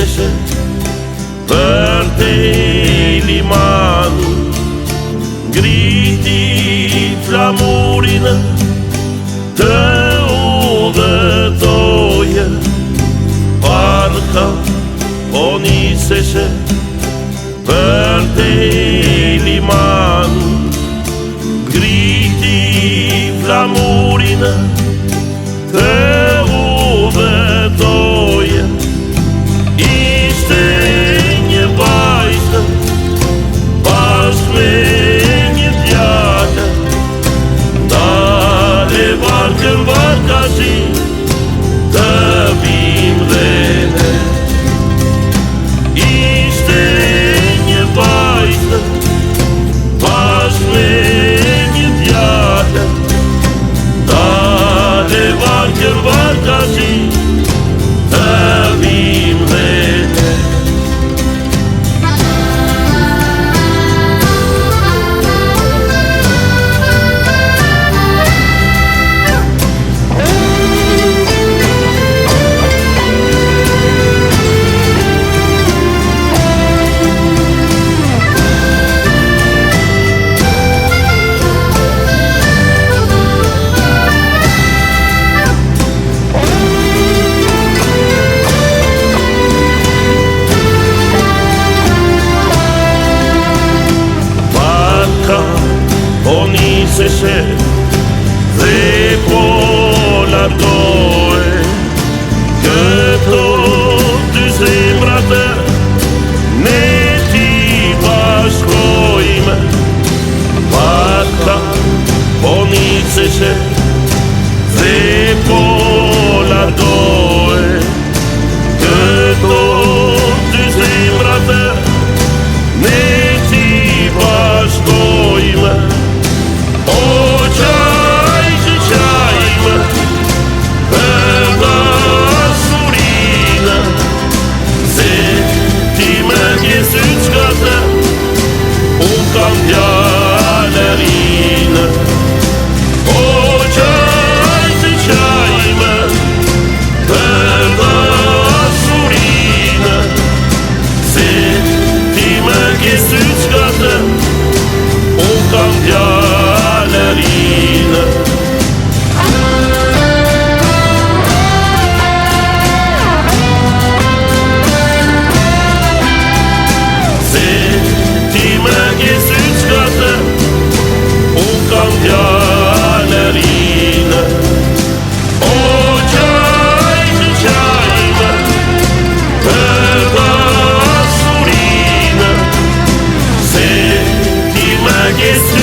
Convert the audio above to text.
niseshe për te limani, ngriti flamurin të udhëtoje. Barka po niseshe për te limani, ngriti flamurin të udhëtoje. Ishte një vajzë bashkë me një djalë, dale barkën barkashi të vim dhe ne. Ishte një vajzë bashkë me një djalë, dale barkën barkashi të vim dhe ne. Po niseshe dhe po largohe, këto dy zemrat ne ti bashkojme. Barka po niseshe dhe po largohe, këto dy zemrat ne ti bashkojme. Kam djalërinë, o qajme për dashurinë, se ti më ke sytë shkatë, unë kam djalërinë. Kam djalërinë, o qajme për dashurinë, se ti më ke sytë